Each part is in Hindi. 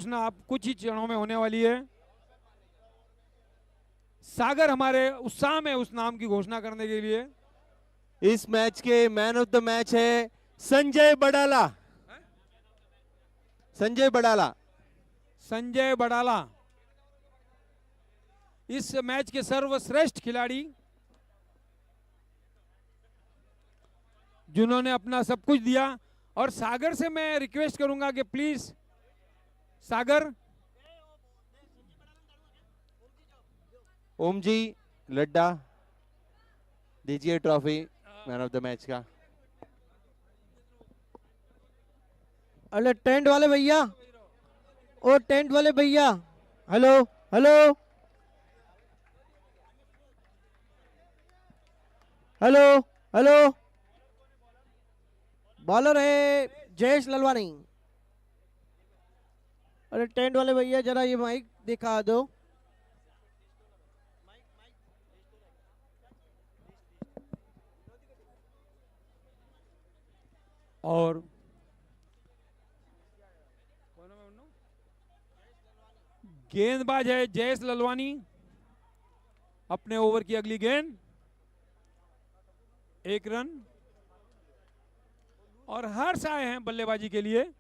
घोषणा आप कुछ ही क्षणों में होने वाली है। सागर हमारे उत्साह में उस नाम की घोषणा करने के लिए। इस मैच के मैन ऑफ द मैच है संजय बड़ाला। संजय बड़ाला। संजय बड़ाला इस मैच के सर्वश्रेष्ठ खिलाड़ी, जिन्होंने अपना सब कुछ दिया। और सागर से मैं रिक्वेस्ट करूंगा कि प्लीज सागर, ओम जी लड्डा दीजिए trophy man of the match का। अरे टेंट वाले भैया, ओ टेंट वाले भैया, hello hello hello hello, bowler है जयेश ललवानी। अरे टेंट वाले भैया जरा ये माइक दिखा दो। और गेंदबाज है जयेश ललवानी। अपने ओवर की अगली गेंद, 1 रन। और हर्ष आए हैं बल्लेबाजी के लिए।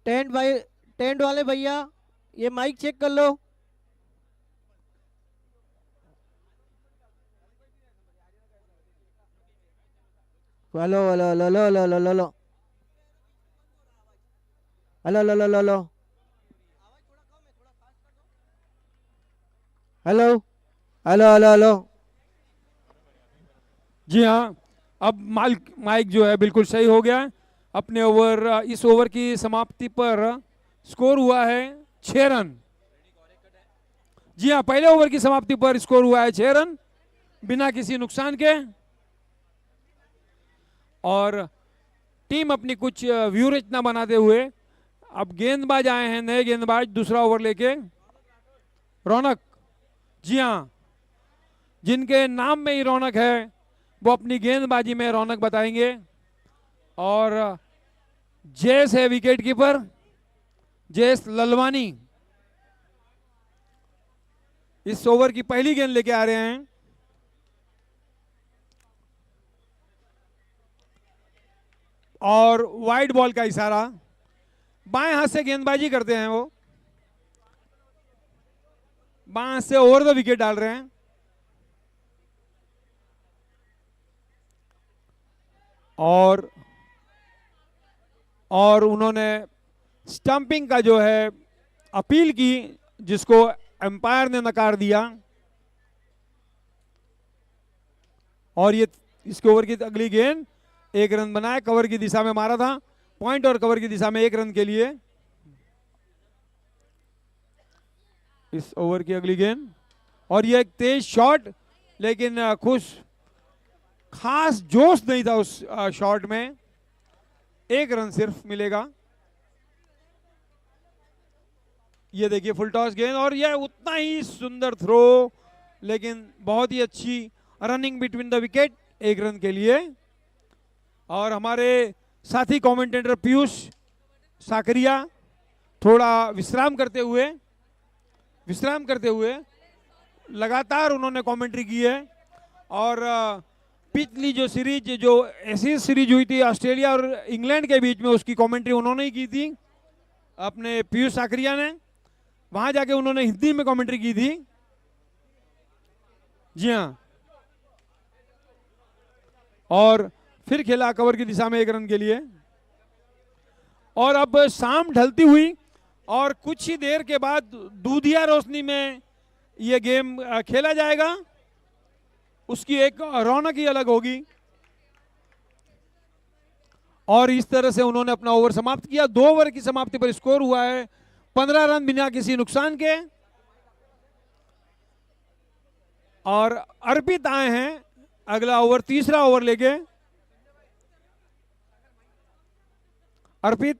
टेंट वाले भैया ये माइक चेक कर लो। Hello hello hello hello hello hello hello hello hello hello hello hello hello hello hello. जी हाँ, अब माइक जो है बिल्कुल सही हो गया। अपने ओवर, इस ओवर की समाप्ति पर स्कोर हुआ है 6 रन। जी हाँ, पहले ओवर की समाप्ति पर स्कोर हुआ है 6 रन बिना किसी नुकसान के। और टीम अपनी कुछ व्यू रचना बनाते हुए, अब गेंदबाज आए हैं, नए गेंदबाज, दूसरा ओवर लेके रौनक। जी हाँ, जिनके नाम में ही रौनक है वो अपनी गेंदबाजी में रौनक बताएंगे। और जयेश है विकेट कीपर, जयेश ललवानी इस ओवर की पहली गेंद लेके आ रहे हैं। और वाइड बॉल का इशारा, बाएं हाथ से गेंदबाजी करते हैं वो, बाएं हाथ से ओवर द विकेट डाल रहे हैं। और उन्होंने स्टंपिंग का जो है अपील की, जिसको एम्पायर ने नकार दिया। और ये इसके ओवर की अगली गेंद 1 रन बनाए, कवर की दिशा में मारा था, पॉइंट और कवर की दिशा में 1 रन के लिए। इस ओवर की अगली गेंद, और ये एक तेज शॉट, लेकिन खास जोश नहीं था उस शॉट में। 1 रन सिर्फ मिलेगा। ये देखिए फुल टॉस गेंद, और ये उतना ही सुंदर थ्रो, लेकिन बहुत ही अच्छी running between the wicket, 1 run के लिए। और हमारे साथी कमेंटेटर पीयूष साकरिया थोड़ा विश्राम करते हुए लगातार उन्होंने कमेंट्री की है। और पिछली जो सीरीज, जो एशियन सीरीज हुई थी ऑस्ट्रेलिया और इंग्लैंड के बीच में, उसकी कमेंट्री उन्होंने ही की थी, अपने पीयूष साकरिया ने। वहां जाके उन्होंने हिंदी में कमेंट्री की थी। जी हाँ, और फिर खेला कवर की दिशा में 1 रन के लिए। और अब शाम ढलती हुई और कुछ ही देर के बाद दूधिया रोशनी में यह गेम खेला जाएगा। उसकी एक रौनक ही अलग होगी। और इस तरह से उन्होंने अपना ओवर समाप्त किया। 2 ओवर की समाप्ति पर स्कोर हुआ है 15 रन बिना किसी नुकसान के। और अर्पित आए हैं अगला ओवर, तीसरा ओवर लेके। अर्पित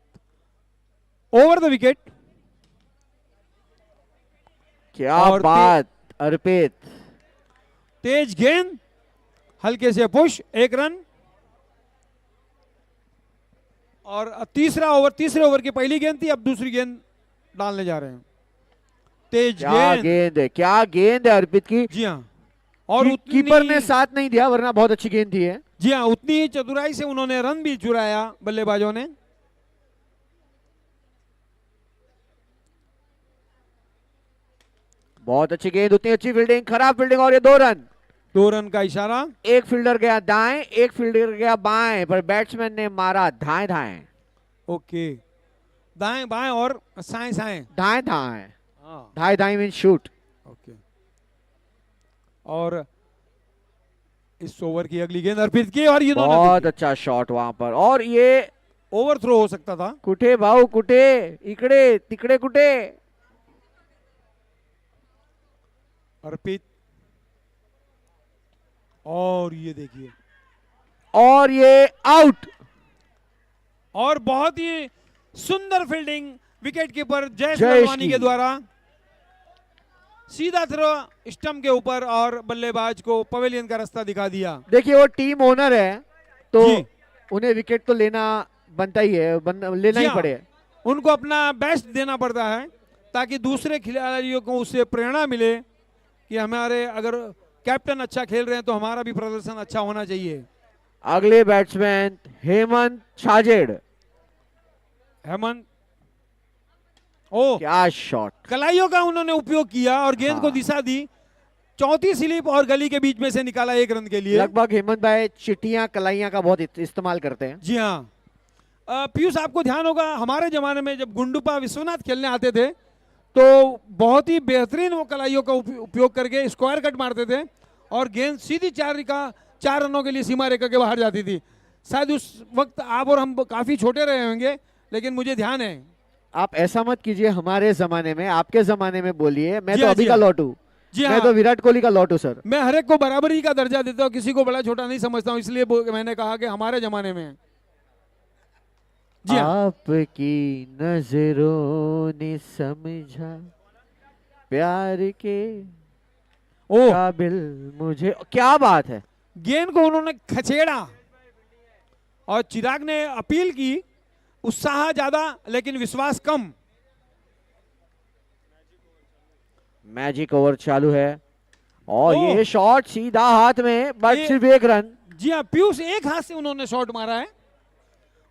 ओवर द विकेट, क्या और बात अर्पित, तेज गेंद, हल्के से पुश, 1 रन। और तीसरे ओवर की पहली गेंद थी, अब दूसरी गेंद डालने जा रहे हैं। तेज क्या गेंद, गेंद है, क्या गेंद है अर्पित की। जी हाँ। और कीपर ने साथ नहीं दिया, वरना बहुत अच्छी गेंद थी है। जी हाँ, उतनी ही चतुराई से उन्होंने रन भी चुराया बल्लेबाजों ने। बहुत अच्छी गेंद, उतनी अच्छी फील्डिंग, खराब फील्डिंग, और ये 2 रन। 2 रन का इशारा। एक फील्डर गया दाएं, एक फील्डर गया बाएं, पर बैट्समैन ने मारा धाएं धाएं। ओके, दाएं बाएं और साएं साएं। धाएं धाएं, हाँ, धाएं धाएं मीन शूट। ओके। और इस ओवर की अगली गेंद अर्पित की, और ये बहुत अच्छा शॉट वहां पर, और ये ओवर थ्रो हो सकता था। कुठे भाऊ कुठे, इकडे तिकडे कुठे। अर्पित, और ये देखिए, और ये आउट। और बहुत ही सुंदर fielding wicket keeper Jayesh Jayesh Lalwani की। के द्वारा। सीधा थ्रो स्टंप के ऊपर, और बल्लेबाज को पवेलियन का रास्ता दिखा दिया। देखिए वो टीम ओनर है, तो जी। उन्हें विकेट तो लेना बनता ही है, लेना जी ही हाँ, पड़े। उनको अपना बेस्ट देना पड़ता है, ताकि दूसरे खिलाड़ियों को उससे प्रेरणा मिले कि हमारे अगर कैप्टन अच्छा खेल रहे हैं तो हमारा भी प्रदर्शन अच्छा होना चाहिए। अगले बैट्समैन हेमंत छाजेड़। हेमंत, ओ क्या शॉट, कलाइयों का उन्होंने उपयोग किया और गेंद को हाँ। दिशा दी। चौथी स्लिप और गली के बीच में से निकाला 1 रन के लिए। लगभग हेमंत भाई चिट्टियां कलाइयां का बहुत इस्तेमाल करते हैं। जी हाँ। पीयूष, आपको ध्यान होगा हमारे जमाने में जब गुंडुपा विश्वनाथ खेलने आते थे तो बहुत ही बेहतरीन वो कलाइयों का उपयोग करके स्क्वायर कट मारते थे, और गेंद सीधी 4 रनों के लिए सीमा रेखा के बाहर जाती थी। शायद उस वक्त आप और हम काफी छोटे रहे होंगे, लेकिन मुझे ध्यान है। आप ऐसा मत कीजिए, हमारे जमाने में, आपके जमाने में बोलिए। मैं जी तो हाँ, अभी जी का हाँ। लौट हूं। जी मैं हाँ, तो विराट कोहली का लौट हूं सर। मैं हर एक को बराबरी का दर्जा देता हूँ, किसी को बड़ा छोटा नहीं समझता हूँ, इसलिए मैंने कहा कि हमारे जमाने में। जी हाँ, आपकी नजरों ने समझा प्यार के ओ काबिल मुझे। क्या बात है, गेंद को उन्होंने खचेड़ा, और चिराग ने अपील की, उत्साह ज्यादा लेकिन विश्वास कम। मैजिक ओवर चालू है, और ओह! ये शॉट सीधा हाथ में, बट ये- सिर्फ 1 रन। जी हाँ, पीयूष, एक हाथ से उन्होंने शॉट मारा है,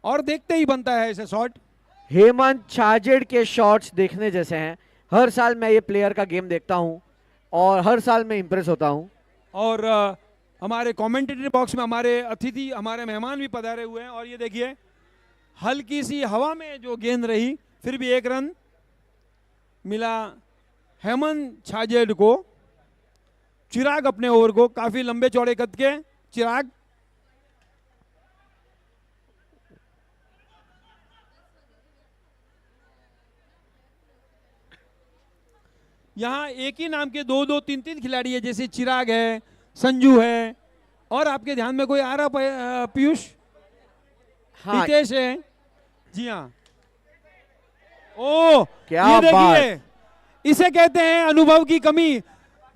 और देखते ही बनता है ऐसे शॉट। हेमंत छाजेड़ के शॉट्स देखने जैसे हैं। हर साल मैं ये प्लेयर का गेम देखता हूं, और हर साल मैं इंप्रेस होता हूं। और हमारे कमेंटेटरी बॉक्स में हमारे अतिथि, हमारे मेहमान भी पधारे हुए हैं, और ये देखिए हल्की सी हवा में जो गेंद रही, फिर भी 1 रन मिला हेमंत छाजेड़ को। चिराग अपने ओवर को, काफी लंबे चौड़े कद के चिराग, यहाँ एक ही नाम के 2-2, 3-3 खिलाड़ी है, जैसे चिराग है, संजू है, और आपके ध्यान में कोई आ रहा पीयूष? हाँ, हितेश है। जी हाँ। ओ क्या ये देखिए, बात। इसे कहते हैं अनुभव की कमी।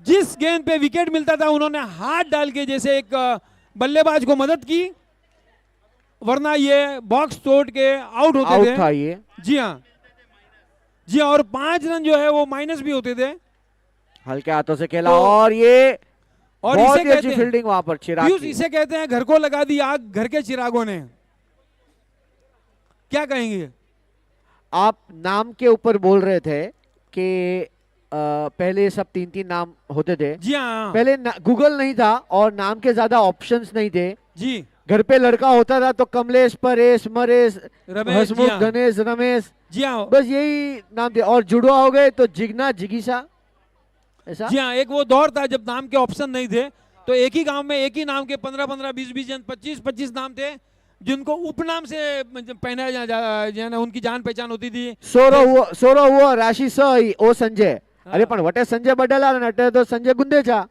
जिस गेंद पे विकेट मिलता था उन्होंने हाथ डाल के जैसे एक बल्लेबाज को मदद की, वरना ये बॉक्स तोड़ के आउट होते आउट थे। था ये। जी हाँ, जी हाँ, और 5 रन जो है वो माइनस भी होते थे। हल्के हाथों से खेला, तो- और ये और बहुत इसे ही अच्छी कहते हैं, फील्डिंग वहां पर चिराग पीयूष, की। इसे कहते हैं घर को लगा दी आग, घर के चिरागों ने। क्या कहेंगे? आप नाम के ऊपर बोल रहे थे कि पहले सब 3-3 नाम होते थे। जी हाँ, पहले गूगल नहीं था, और नाम के ज्यादा ऑप्शंस नहीं थे। जी घर पे लड़का होता था तो कमलेश, परेश, मरेश, रमेश, जी हसमुख, हाँ, गणेश, रमेश, जी हाँ, बस यही नाम थे। और जुड़वा हो गए तो जिग्ना, जिगीसा, ऐसा। जी हाँ। एक वो दौर था जब नाम के ऑप्शन नहीं थे, तो एक ही गांव में एक ही नाम के 15-15, 20-20 जन, 25-25 नाम थे, जिनको उपनाम से पहना जाना, उनकी जान पहचान होती थी। सोरो हुआ राशि सही ओ संजय। अरे पण वटे संजय बडला ने अटे तो संजय गुंदेचा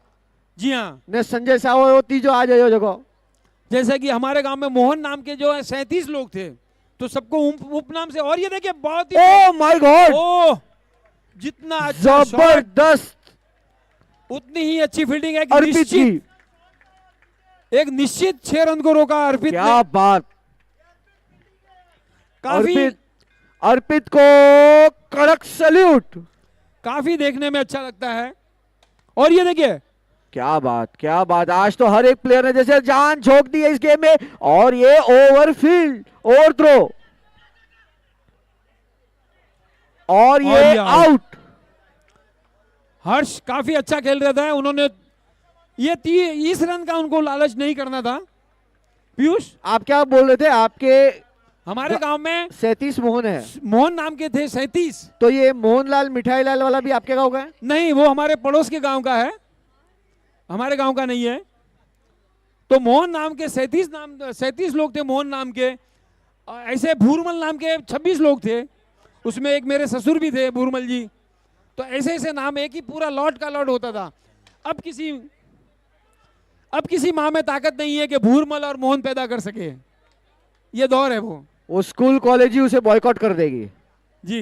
जी हाँ, ने संजय साहो वो तीजो आ जायो जगो। जैसे कि हमारे गांव में मोहन नाम के जो है 37 लोग थे, तो सबको उपनाम से। और ये देखिए बहुत ही ओ माय गॉड, ओ जितना अच्छा शॉट जबरदस्त उतनी ही अच्छी फील्डिंग है। अर्पित जी, एक निश्चित 6 रन को रोका अर्पित क्या ने। बात। काफी अर्पित को कड़क सल्यूट। काफी देखने में अच्छा लगता है। और ये देखिए क्या बात, क्या बात। आज तो हर एक प्लेयर ने जैसे जान झोंक दी है इस गेम में। और ये ओवरफील्ड, ओवर थ्रो, और ये आउट। हर्ष काफी अच्छा खेल रहा था। उन्होंने ये इस रन का उनको लालच नहीं करना था। पीयूष, आप क्या बोल रहे थे? आपके हमारे गांव में 37 मोहन है, मोहन नाम के थे 37। तो ये मोहनलाल मिठाई लाल वाला भी आपके गांव का है? नहीं, वो हमारे पड़ोस के गांव का है, हमारे गांव का नहीं है। तो मोहन नाम के 37 लोग थे मोहन नाम के। ऐसे भूरमल नाम के 26 लोग थे, उसमें एक मेरे ससुर भी थे भूरमल जी। तो ऐसे ऐसे नाम, एक ही पूरा लॉट का लॉट होता था। अब किसी माँ में ताकत नहीं है कि भूरमल और मोहन पैदा कर सके। ये दौर है वो स्कूल कॉलेज ही उसे बॉयकॉट कर देगी जी।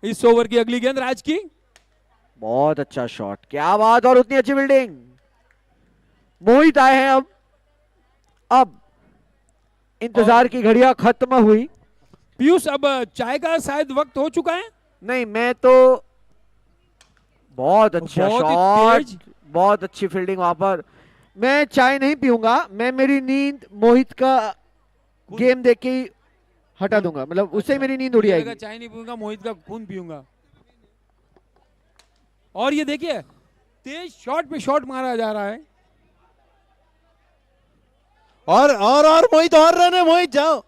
इस ओवर की अगली गेंद राज की। बहुत अच्छा शॉट, क्या बात। और उतनी अच्छी फील्डिंग। मोहित आए हैं अब इंतजार की घड़ियां खत्म हुई। पीयूष, अब चाय का शायद वक्त हो चुका है। नहीं, मैं तो बहुत अच्छा बहुत ही शॉट, तेज। बहुत अच्छी फील्डिंग वहां पर। मैं चाय नहीं पीऊंगा, मैं मेरी नींद मोहित का गेम देख के ही हटा दूंगा, मतलब उससे ही मेरी नींद उड़ जाएगी। चाय नहीं पीऊंगा, मोहित का खून पीऊंगा। और ये देखिए तेज शॉट पे शॉट मारा जा रहा है। और मोहित, और रन है मोहित, जाओ।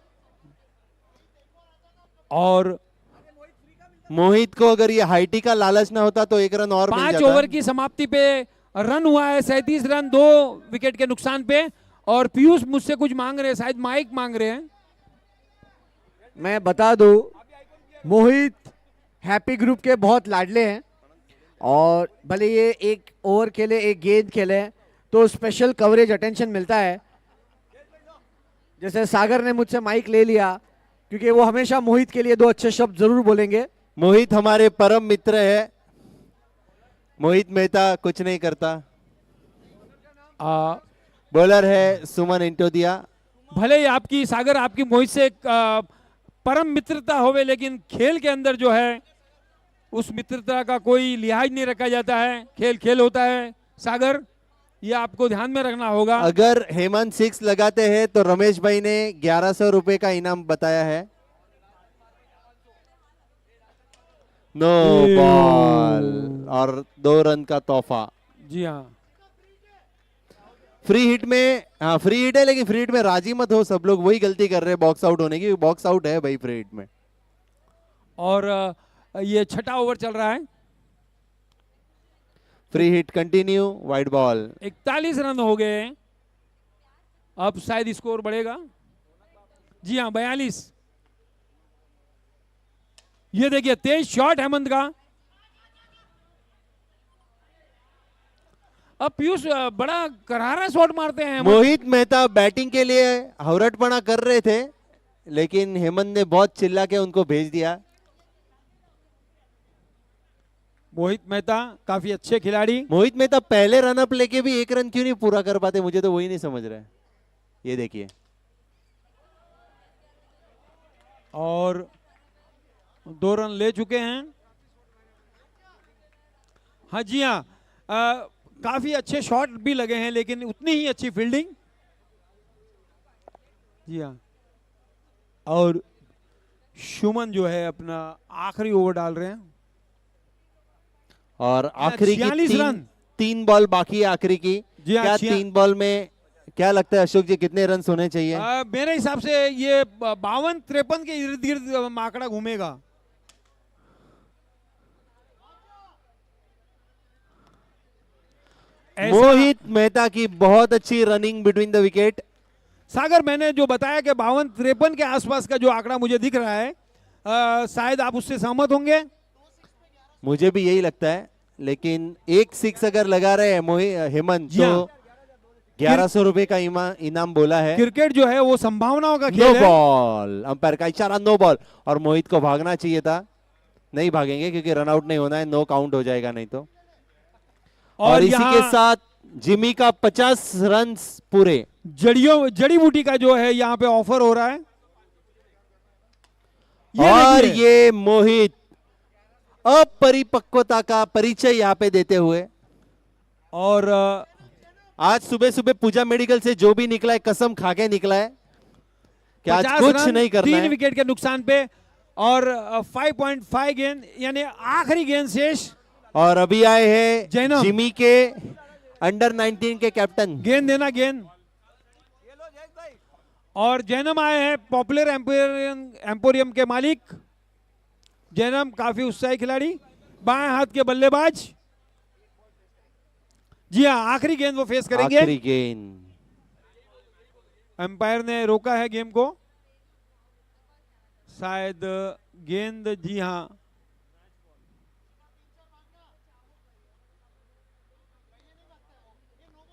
और मोहित को अगर ये हाइटी का लालच ना होता तो 1 रन और मिल 5 जाता। ओवर की समाप्ति पे रन हुआ है 37 रन 2 विकेट के नुकसान पे। और पीयूष मुझसे कुछ मांग रहे हैं, शायद माइक मांग रहे हैं। मैं बता दूं, मोहित हैप्पी ग्रुप के बहुत लाडले हैं, और भले ये एक ओवर खेले, एक गेंद खेले, तो स्पेशल कवरेज अटेंशन मिलता है। जैसे सागर ने मुझसे माइक ले लिया, क्योंकि वो हमेशा मोहित के लिए 2 अच्छे शब्द जरूर बोलेंगे। मोहित हमारे परम मित्र है। मोहित मेहता कुछ नहीं करता। बॉलर है सुमन इंटोदिया। भले ही आपकी सागर, आपकी मोहित से परम मित्रता होवे, लेकिन खेल के अंदर जो है उस मित्रता का कोई लिहाज नहीं रखा जाता है। खेल खेल होता है सागर, ये आपको ध्यान में रखना होगा। अगर हेमंत 6 लगाते हैं तो रमेश भाई ने 1100 रुपए का इनाम बताया है। नो बॉल और 2 रन का तोहफा। जी हाँ, फ्री हिट में, हाँ फ्री हिट है, लेकिन फ्री हिट में राजी मत हो। सब लोग वही गलती कर रहे हैं बॉक्स आउट होने की। बॉक्स आउट है भाई फ्री हिट में। और ये 6ठा ओवर चल रहा है। Free hit continue, wide ball. 41 run हो गए। अब शायद स्कोर बढ़ेगा। जी हाँ, 42। ये देखिए तेज शॉट हेमंत का। अब पीयूष बड़ा करारा शॉट मारते हैं हेमंत। मोहित मेहता बैटिंग के लिए हवरटपना कर रहे थे, लेकिन हेमंत ने बहुत चिल्ला के उनको भेज दिया। मोहित मेहता काफी अच्छे खिलाड़ी। मोहित मेहता पहले रन अप लेके भी 1 रन क्यों नहीं पूरा कर पाते, मुझे तो वही नहीं समझ रहा है। ये देखिए, और 2 रन ले चुके हैं। हाँ जी हाँ, काफी अच्छे शॉट भी लगे हैं, लेकिन उतनी ही अच्छी फील्डिंग। जी हाँ, और सुमन जो है अपना आखिरी ओवर डाल रहे हैं। और आखिरी की 46 रन। 3 बॉल बाकी है आखिरी की। जी हाँ, क्या 3 बॉल में क्या लगता है अशोक जी कितने रन होने चाहिए? मेरे हिसाब से ये 52-53 के इर्द गिर्द आंकड़ा घूमेगा। मोहित मेहता की बहुत अच्छी रनिंग बिटवीन द विकेट। सागर, मैंने जो बताया कि 52-53 के आसपास का जो आंकड़ा मुझे दिख रहा है, शायद आप उससे सहमत होंगे। मुझे भी यही लगता है, लेकिन 1 6 अगर लगा रहे हैं हेमंत तो 1100 रुपए का इनाम बोला है। क्रिकेट जो है वो संभावनाओं का नो खेल है। बॉल, अंपायर का इशारा नो बॉल, और मोहित को भागना चाहिए था। नहीं भागेंगे क्योंकि रन आउट नहीं होना है, नो काउंट हो जाएगा नहीं तो। और इसी के यहाँ साथ जिमी का 50 रन पूरे। जड़ी बूटी का जो है यहाँ पे ऑफर हो रहा है। और देखिए, ये मोहित अपरिपक्वता का परिचय यहाँ पे देते हुए, और आज सुबह सुबह पूजा मेडिकल से जो भी निकला है कसम खा के निकला है कि आज 50 कुछ रन, नहीं करना 3 है। विकेट के नुकसान पे, और 5.5 गेंद यानी आखिरी गेंद शेष। और अभी आए हैं जैनम। जिमी के अंडर 19 के कैप्टन। गेंद देना गेंद। और जैनम आए हैं पॉपुलर एम्पोरियम के मालिक। जैनम काफी उत्साही खिलाड़ी, बाएं हाथ के बल्लेबाज। जी हाँ, आखिरी गेंद वो फेस करेंगे। आखिरी गेंद एम्पायर ने रोका है गेम को शायद। गेंद, जी हाँ,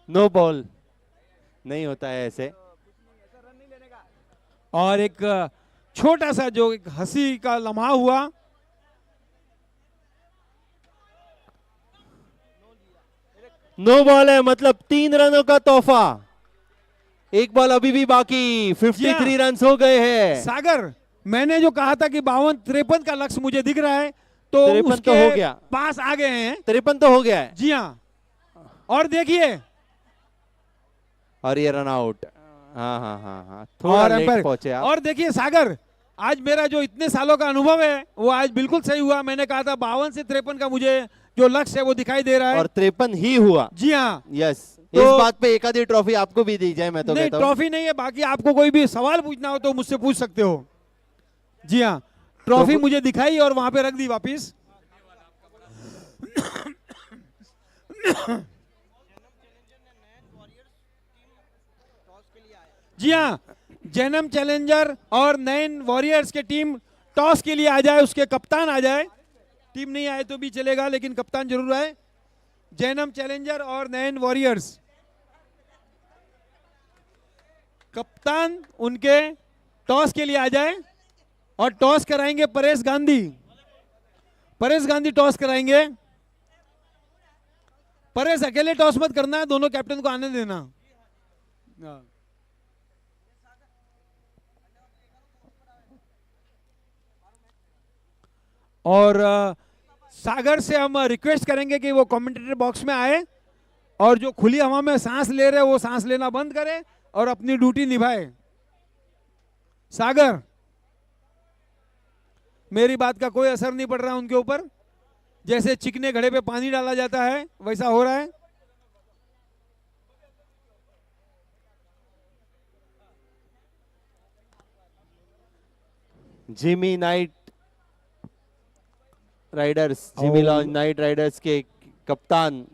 नो बॉल नहीं होता है ऐसे। और एक छोटा सा जो एक हंसी का लम्हा हुआ। नो बॉल है, मतलब 3 रनों का तोहफा। एक बॉल अभी भी बाकी, 53 रन हो गए हैं। सागर, मैंने जो कहा था कि 52-53 का लक्ष्य मुझे दिख रहा है, तो 53 उसके तो हो गया। पास आ गए हैं। 53 तो हो गया है। जी हाँ, और देखिए, और ये रन आउट। हाँ हाँ हाँ हाँ, थोड़ा और लेट एम्पायर, पहुंचे आप। और देखिए सागर, आज मेरा जो इतने सालों का अनुभव है वो आज बिल्कुल सही हुआ। मैंने कहा था 52 से 53 का मुझे जो लक्ष्य है वो दिखाई दे रहा है। और 53 ही हुआ। जी हाँ, यस, तो- इस बात पे एक आधी ट्रॉफी आपको भी दी जाए, मैं तो नहीं कहता हूँ। ट्रॉफी नहीं है, बाकी आपको कोई भी सवाल पूछना हो तो मुझसे पूछ सकते हो। जी हाँ, ट्रॉफी तो- मुझे दिखाई और वहां पे रख दी वापिस। जी हाँ, जैनम चैलेंजर और नैन वॉरियर्स के टीम टॉस के लिए आ जाए, उसके कप्तान आ जाए। टीम नहीं आए तो भी चलेगा, लेकिन कप्तान जरूर आए। जैनम चैलेंजर और नैन वॉरियर्स, कप्तान उनके टॉस के लिए आ जाए। और टॉस कराएंगे परेश गांधी। परेश गांधी टॉस कराएंगे। परेश, अकेले टॉस मत करना है, दोनों कैप्टन को आने देना। और सागर से हम रिक्वेस्ट करेंगे कि वो कमेंटेटर बॉक्स में आए और जो खुली हवा में सांस ले रहे वो सांस लेना बंद करे और अपनी ड्यूटी निभाए। सागर, मेरी बात का कोई असर नहीं पड़ रहा उनके ऊपर। जैसे चिकने घड़े पे पानी डाला जाता है वैसा हो रहा है। Jimmy night Riders, Jimmy launch night Riders के कप्तान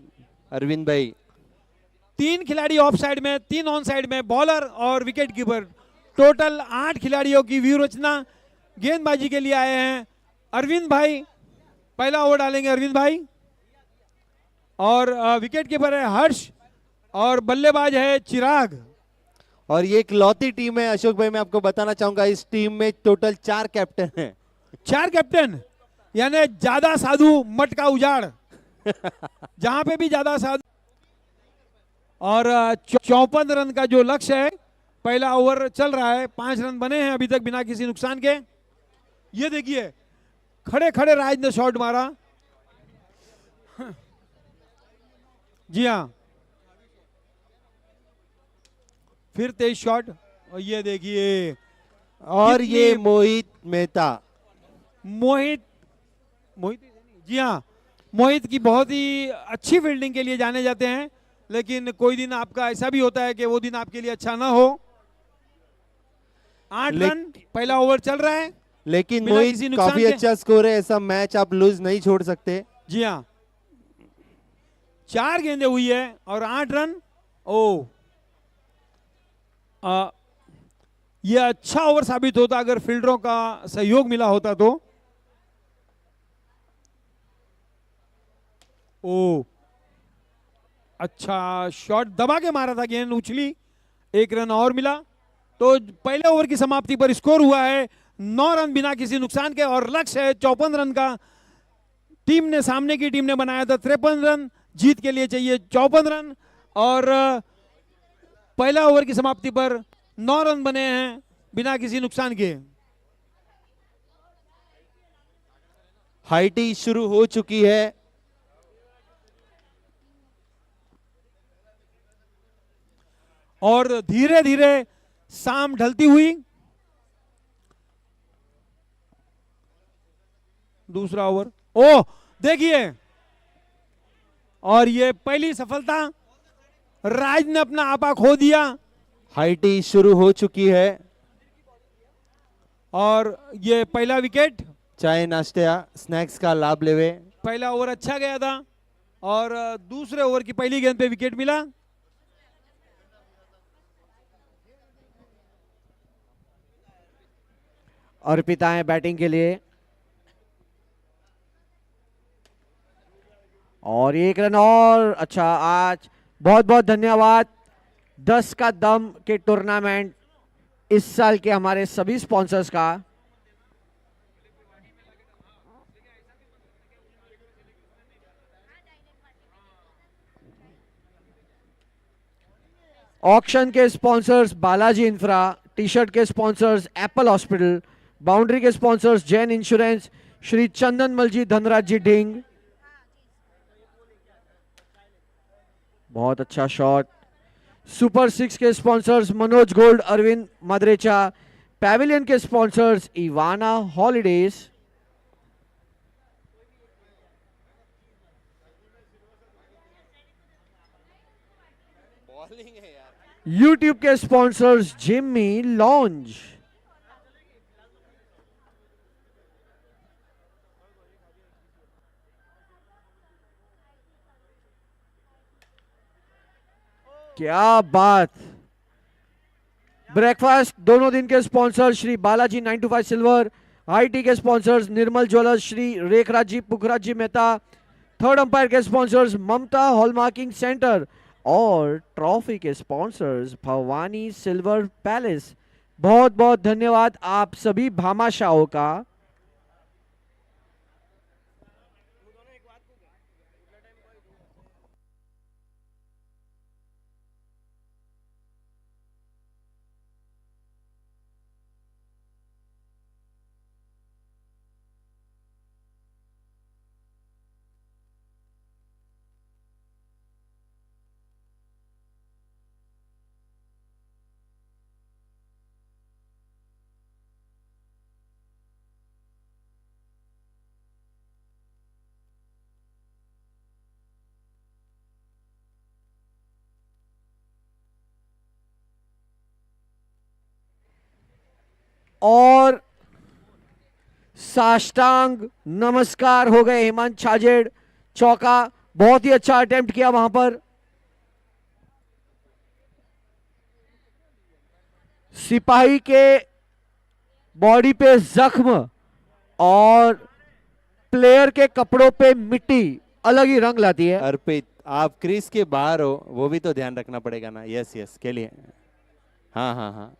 अरविंद भाई। 3 खिलाड़ी ऑफ साइड में, 3 ऑन साइड में, बॉलर और विकेट कीपर। टोटल 8 खिलाड़ियों की व्यू रचना गेंदबाजी के लिए आए हैं। अरविंद भाई पहला ओवर डालेंगे, अरविंद भाई। और विकेट कीपर है हर्ष और बल्लेबाज है चिराग। और ये एक लौती टीम है अशोक भाई, मैं आपको बताना चाहूंगा इस टीम में टोटल 4 कैप्टन हैं। 4 कैप्टन, यानी ज्यादा साधु मठ का उजाड़। जहां पे भी ज्यादा साधु। और 54 रन का जो लक्ष्य है, पहला ओवर चल रहा है, 5 रन बने हैं अभी तक बिना किसी नुकसान के। ये देखिए, खड़े खड़े राज ने शॉट मारा। जी हाँ, फिर 23 शॉट। और ये देखिए, और ये कितनी- मोहित मेहता। मोहित, जी हाँ, मोहित की बहुत ही अच्छी फील्डिंग के लिए जाने जाते हैं, लेकिन कोई दिन आपका ऐसा भी होता है कि वो दिन आपके लिए अच्छा ना हो। 8 रन पहला ओवर चल रहा है, लेकिन बिना मोहित किसी नुकसान काफी के। अच्छा स्कोर है, ऐसा मैच आप लूज नहीं छोड़ सकते। जी हाँ, 4 गेंदें हुई है और 8 रन। ओ, ये अच्छा ओवर साबित होता अगर फील्डरों का सहयोग मिला होता तो। ओ, अच्छा शॉट दबा के मारा था, गेंद उछली, 1 रन और मिला। तो पहले ओवर की समाप्ति पर स्कोर हुआ है 9 रन बिना किसी नुकसान के, और लक्ष्य है 54 रन का। सामने की टीम ने बनाया था 53 रन, जीत के लिए चाहिए 54 रन, और पहला ओवर की समाप्ति पर 9 रन बने हैं बिना किसी नुकसान के। हाई टी शुरू हो चुकी है। और धीरे धीरे शाम ढलती हुई। दूसरा ओवर, ओह देखिए, और ये पहली सफलता, राज ने अपना आपा खो दिया। हाई टी शुरू हो चुकी है। और ये पहला विकेट, चाय नाश्ता स्नैक्स का लाभ लेवे। पहला ओवर अच्छा गया था, और दूसरे ओवर की पहली गेंद पे विकेट मिला। अर्पिता है बैटिंग के लिए, और 1 रन और। अच्छा, आज बहुत बहुत धन्यवाद 10 का दम के टूर्नामेंट इस साल के हमारे सभी स्पॉन्सर्स का। ऑक्शन के sponsors Balaji infra, T shirt के स्पॉन्सर्स एप्पल हॉस्पिटल, बाउंड्री के स्पॉन्सर्स जैन इंश्योरेंस, श्री चंदन मलजी धनराज जी ढिंग। बहुत अच्छा शॉट। सुपर 6 के sponsors Manoj gold, Arvind Madrecha, pavilion के स्पॉन्सर्स इवाना हॉलिडेज। यूट्यूब के स्पॉन्सर्स जिम्मी लॉन्ज। क्या बात। ब्रेकफास्ट दोनों दिन के sponsor Shri Balaji 925 silver, IT के sponsors Nirmal jewellers, Shri Rekhraj ji Pukhraj ji Mehta, third umpire के स्पॉन्सर्स ममता हॉलमार्किंग सेंटर, और ट्रॉफी के स्पॉन्सर्स भवानी सिल्वर पैलेस। बहुत बहुत धन्यवाद आप सभी भामाशाहों का। और साष्टांग नमस्कार हो गए हेमंत छाजेड़। चौका, बहुत ही अच्छा अटेम्प्ट किया वहां पर। सिपाही के बॉडी पे जख्म और प्लेयर के कपड़ों पे मिट्टी अलग ही रंग लाती है। अर्पित, आप क्रीज के बाहर हो, वो भी तो ध्यान रखना पड़ेगा ना। यस यस के लिए, हाँ हाँ हाँ।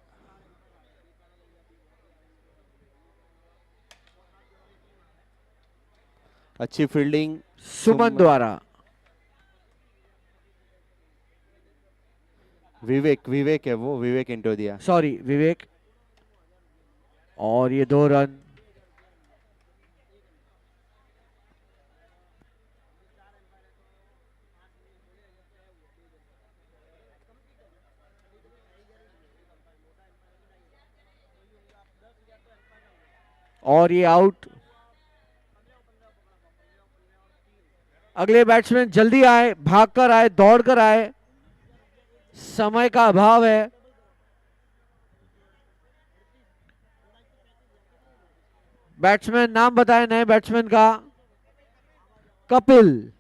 अच्छी फील्डिंग सुमन द्वारा। विवेक है वो, विवेक इंटो दिया। सॉरी विवेक, और ये 2 रन। और ये आउट। अगले बैट्समैन जल्दी आए, भागकर आए, दौड़कर आए, समय का अभाव है। बैट्समैन नाम बताएं नए बैट्समैन का। कपिल।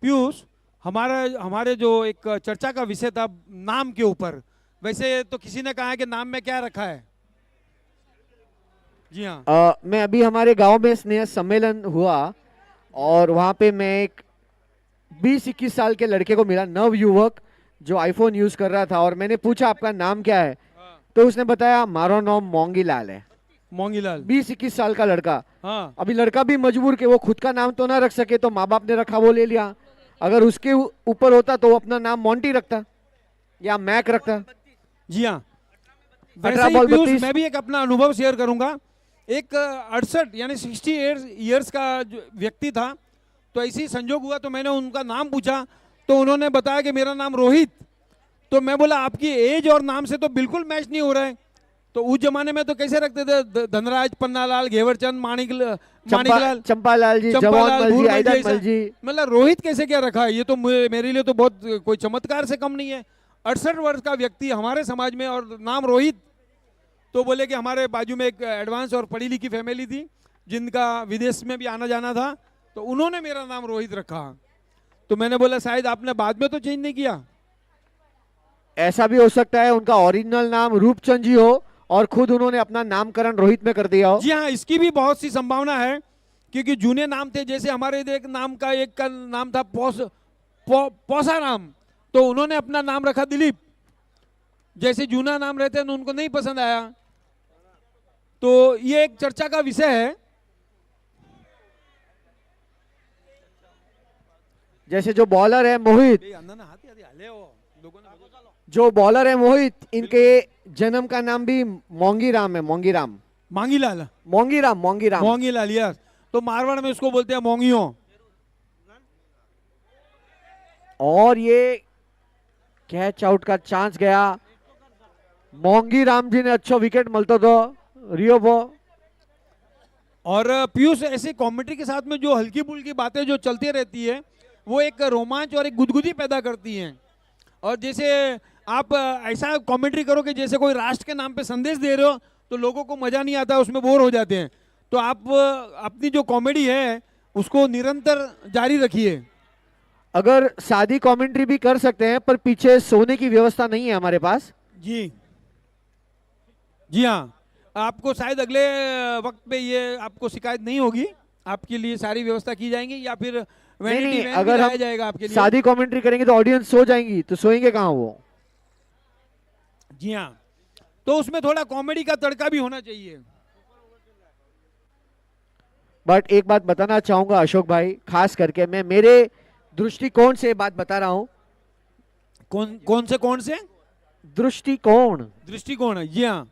पीयूष, हमारे जो एक चर्चा का विषय था नाम के ऊपर, वैसे तो किसी ने कहा है कि नाम में क्या रखा है? जी हाँ। मैं अभी हमारे गांव में स्नेह सम्मेलन हुआ और वहां पे मैं एक 20-21 साल के लड़के को मिला, नव युवक जो आईफोन यूज कर रहा था, और मैंने पूछा आपका नाम क्या है, तो उसने बताया मारो नाम मोंगीलाल है। मोंगीलाल। 20-21 साल का लड़का। हाँ। अभी लड़का भी मजबूर के वो खुद का नाम तो ना रख सके, तो माँ बाप ने रखा वो ले लिया। अगर उसके ऊपर होता तो वो अपना नाम मोंटी रखता या मैक रखता। जी हाँ। 18 वैसे ही बॉल पीयूष, 32। मैं भी एक अपना अनुभव शेयर करूंगा। एक 68 यानी 60 ईयर्स का जो व्यक्ति था, तो ऐसे ही संजोग हुआ तो मैंने उनका नाम पूछा, तो उन्होंने बताया कि मेरा नाम रोहित। तो मैं बोला आपकी एज और नाम से तो बिल्कुल मैच नहीं हो रहा है। तो उस जमाने में तो कैसे रखते थे? धनराज, पन्नालाल, घेवरचंद, माणिकलाल, चंपालाल जी, चंपालाल, जवान मल जी, भूरमल आइदर जी, मल जी। मतलब रोहित कैसे क्या रखा है? ये तो मेरे लिए तो बहुत कोई चमत्कार से कम नहीं है। 68 वर्ष का व्यक्ति हमारे समाज में और नाम रोहित। तो बोले कि हमारे बाजू में एक एडवांस और पढ़ी लिखी फैमिली थी जिनका विदेश में भी आना जाना था, तो उन्होंने मेरा नाम रोहित रखा। तो मैंने बोला शायद आपने बाद में तो चेंज नहीं किया। ऐसा भी हो सकता है उनका ओरिजिनल नाम रूपचंद जी हो और खुद उन्होंने अपना नामकरण रोहित में कर दिया हो। जी हाँ, इसकी भी बहुत सी संभावना है, क्योंकि जूने नाम थे, जैसे हमारे एक नाम का, एक का नाम था पौसाराम, तो उन्होंने अपना नाम रखा दिलीप। जैसे जूना नाम रहते हैं उनको नहीं पसंद आया। तो ये एक चर्चा का विषय है। जैसे जो बॉलर है मोहित, जो बॉलर है मोहित, इनके जन्म का नाम भी मोंगीराम है। मोंगीराम, मांगीलाल, मोंगीराम, मोंगीराम। मोंगीलाल, यस। तो मारवाड़ में उसको बोलते हैं मोंगियो। और ये कैच आउट का चांस गया। मोंगीराम जी ने अच्छा विकेट मलतो तो रियो बो। और पीयूष, ऐसे कमेंट्री के साथ में जो हल्की फुल्की बातें जो चलती रहती है, वो एक रोमांच और एक गुदगुदी पैदा करती हैं। और जैसे आप ऐसा कमेंट्री करो कि जैसे कोई राष्ट्र के नाम पे संदेश दे रहे हो, तो लोगों को मजा नहीं आता, उसमें बोर हो जाते हैं। तो आप अपनी जो कॉमेडी है उसको निरंतर जारी रखिए। अगर सादी कमेंट्री भी कर सकते हैं, पर पीछे सोने की व्यवस्था नहीं है हमारे पास। जी जी हाँ, आपको शायद अगले वक्त पे ये आपको शिकायत नहीं होगी, आपके लिए सारी व्यवस्था की जाएंगी, या फिर नहीं, वैनिटी वैन भी अगर लाया हम जाएगा आपके लिए। सादी कमेंट्री करेंगे तो ऑडियंस सो जाएंगी, तो सोएंगे कहाँ वो। जी हाँ, तो उसमें थोड़ा कॉमेडी का तड़का भी होना चाहिए। बट एक बात बताना चाहूंगा अशोक भाई, खास करके मैं मेरे दृष्टिकोण से बात बता रहा हूं। कौन से दृष्टिकोण? दृष्टिकोण है, जी हाँ।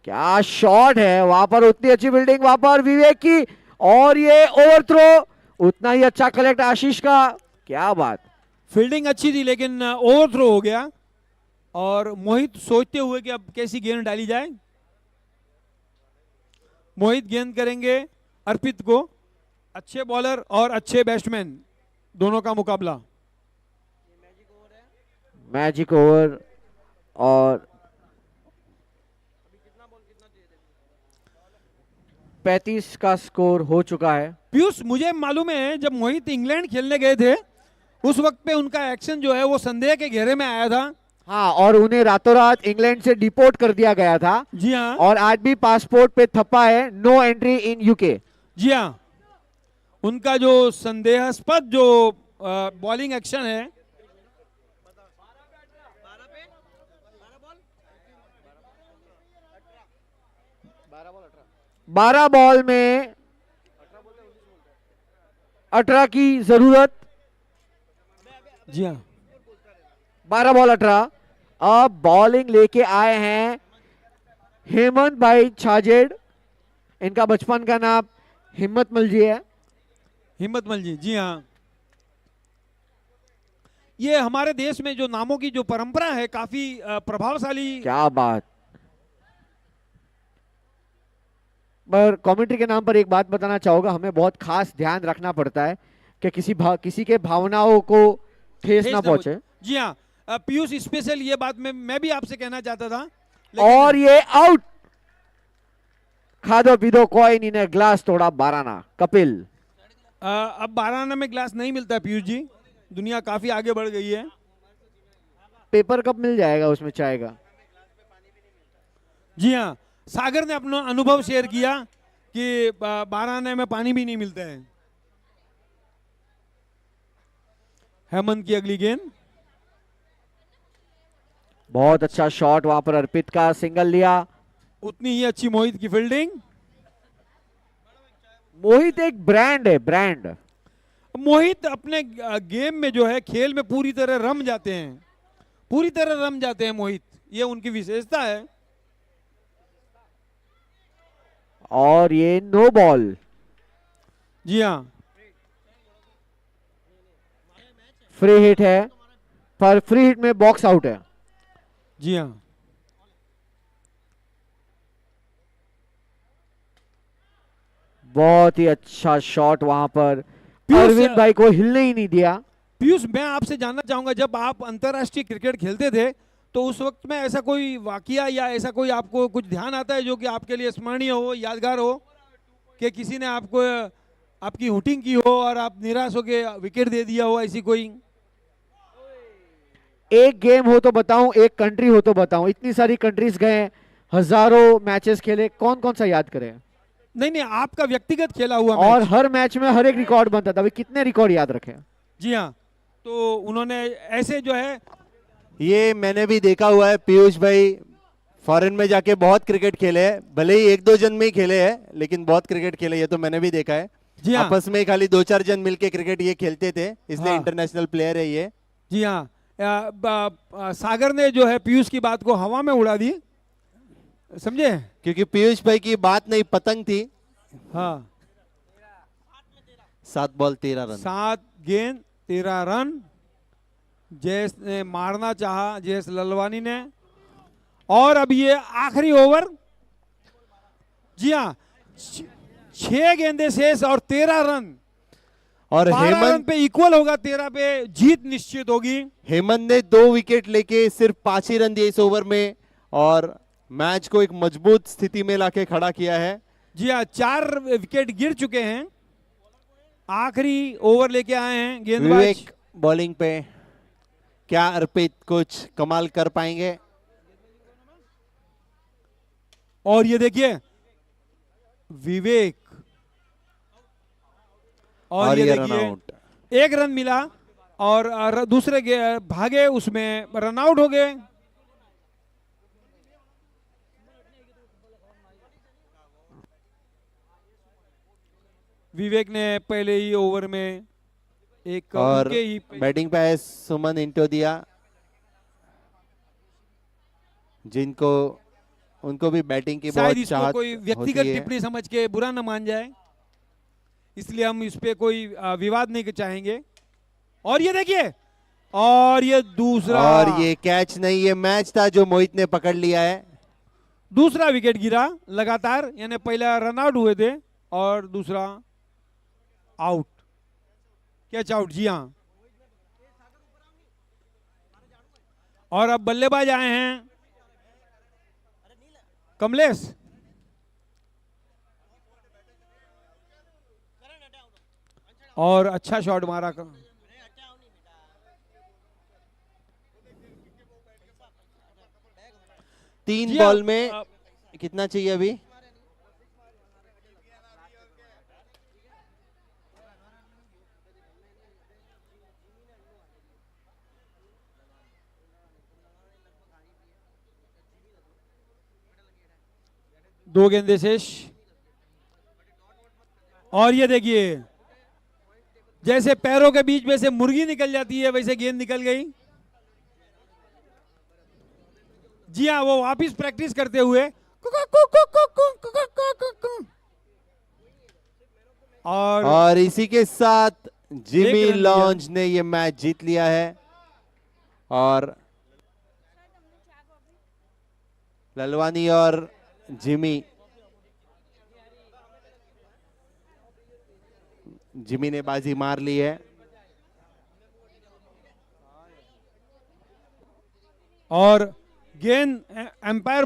क्या शॉट है वहां पर, उतनी अच्छी बिल्डिंग वहां पर विवेक की, और ये ओवरथ्रो उतना ही अच्छा कलेक्ट आशीष का। क्या बात, फील्डिंग अच्छी थी लेकिन ओवरथ्रो हो गया। और मोहित सोचते हुए कि अब कैसी गेंद डाली जाए। मोहित गेंद करेंगे अर्पित को। अच्छे बॉलर और अच्छे बैट्समैन दोनों का मुकाबला। Magic over. और 35 का स्कोर हो चुका है। पीयूष, मुझे मालूम है जब मोहित इंग्लैंड खेलने गए थे, उस वक्त पे उनका एक्शन जो है वो संदेह के घेरे में आया था। हाँ, और उन्हें रातों रात इंग्लैंड से डिपोर्ट कर दिया गया था। जी हाँ। और आज भी पासपोर्ट पे थप्पा है, नो एंट्री इन यूके। जी हाँ, उनका जो संदेहास्पद जो बॉलिंग एक्शन है, 12 बॉल में 18 की जरूरत। जी हाँ, 12 बॉल 18। अब बॉलिंग लेके आए हैं हेमंत भाई छाजेड़। इनका बचपन का नाम हिम्मत मल जी है। हिम्मत मल जी, जी हाँ। ये हमारे देश में जो नामों की जो परंपरा है काफी प्रभावशाली। क्या बात। पर कमेंट्री के नाम पर एक बात बताना चाहूंगा, हमें बहुत खास ध्यान रखना पड़ता है कि किसी के भावनाओं को ठेस ना पहुंचे। जी हाँ पीयूष, स्पेशल ये बात मैं भी आपसे कहना चाहता था। और ये आउट। खादो पीदो कोई नहीं ने ग्लास तोड़ा 12 ना। कपिल अब 12 आना में ग्लास नहीं मिलता है पीयूष जी, दुनिया काफी आगे बढ़ गई है। पेपर कप मिल जाएगा उसमें चाय का। जी हाँ, सागर ने अपना अनुभव शेयर किया कि 12 आने में पानी भी नहीं मिलता है। हेमंत की अगली गेंद, बहुत अच्छा शॉट वहां पर, अर्पित का सिंगल लिया। उतनी ही अच्छी मोहित की फील्डिंग। मोहित एक ब्रांड है, ब्रांड। मोहित अपने गेम में जो है, खेल में पूरी तरह रम जाते हैं, पूरी तरह रम जाते हैं मोहित, ये उनकी विशेषता है। और ये नो बॉल। जी हाँ, फ्री हिट है, पर फ्री हिट में बॉक्स आउट है। जी हाँ, बहुत ही अच्छा शॉट वहां पर, पीयूष, अरविंद भाई को हिलने ही नहीं दिया। पीयूष मैं आपसे जानना चाहूंगा, जब आप अंतर्राष्ट्रीय क्रिकेट खेलते थे तो उस वक्त में ऐसा कोई वाकया या ऐसा कोई आपको कुछ ध्यान आता है जो कि आपके लिए स्मरणीय हो, यादगार हो, कि किसी ने आपको आपकी हुटिंग की हो और आप निराश होके विकेट दे दिया हो, ऐसी कोई? एक गेम हो तो बताऊं, एक कंट्री हो तो बताऊं, इतनी सारी कंट्रीज गए, हजारों मैचेस खेले, कौन कौन सा याद करें? नहीं नहीं, आपका व्यक्तिगत खेला हुआ और मैच। हर मैच में हर एक रिकॉर्ड बनता था, अभी कितने रिकॉर्ड याद रखे? जी हाँ, तो उन्होंने ऐसे जो है, ये मैंने भी देखा हुआ है, पीयूष भाई फॉरेन में जाके बहुत क्रिकेट खेले हैं, भले ही 1-2 जन में ही खेले हैं, लेकिन बहुत क्रिकेट खेले, ये तो मैंने भी देखा है। जी हाँ, आपस में खाली 2-4 जन मिलके क्रिकेट ये खेलते थे, इसलिए हाँ। इंटरनेशनल प्लेयर है ये। जी हाँ, सागर ने जो है पीयूष की बात को हवा में उड़ा दी, समझे? क्योंकि पीयूष भाई की बात नहीं पतंग थी। हाँ, 7 बॉल 13 रन। 7 गेंद 13 रन। जयेश ने मारना चाहा, जयेश ललवानी ने, और अब ये आखिरी ओवर। जी हाँ, 6 गेंदें शेष और 13 रन, और 12 रन हेमंत पे इक्वल होगा, 13 पे जीत निश्चित होगी। हेमंत ने 2 विकेट लेके सिर्फ 5 ही रन दिए इस ओवर में, और मैच को एक मजबूत स्थिति में लाके खड़ा किया है। जी हाँ, 4 विकेट गिर चुके हैं, आखिरी ओवर लेके आए हैं गेंदबाज। विवेक बॉलिंग पे, क्या अर्पित कुछ कमाल कर पाएंगे? और ये देखिए विवेक, और ये ये रन देखिए आउट। 1 रन मिला और दूसरे भागे उसमें रन आउट हो गए। विवेक ने पहले ही ओवर में एक और उनके ही बैटिंग पे है सुमन इंटोदिया, जिनको उनको भी बैटिंग की शायद बहुत इसको चाहत कोई व्यक्तिगत होती है। टिप्पणी समझ के बुरा न मान जाए, इसलिए हम इस पे कोई विवाद नहीं चाहेंगे। और ये देखिए, और ये दूसरा, और ये कैच नहीं, ये मैच था जो मोहित ने पकड़ लिया है। दूसरा विकेट गिरा लगातार, यानी पहला रन आउट हुए थे और दूसरा आउट, कैच आउट। जी हाँ, और अब बल्लेबाज आए हैं कमलेश। और अच्छा शॉट मारा। 3 जी हाँ, बॉल में कितना चाहिए अभी? दो गेंदे शेष। और ये देखिए, जैसे पैरों के बीच में से मुर्गी निकल जाती है वैसे गेंद निकल गई। जी हाँ, वो वापिस प्रैक्टिस करते हुए और इसी के साथ जिमी एक रन लिया। लॉन्च ने ये मैच जीत लिया है, और ललवानी और जिमी ने बाजी मार ली है। और गेंद एम्पायर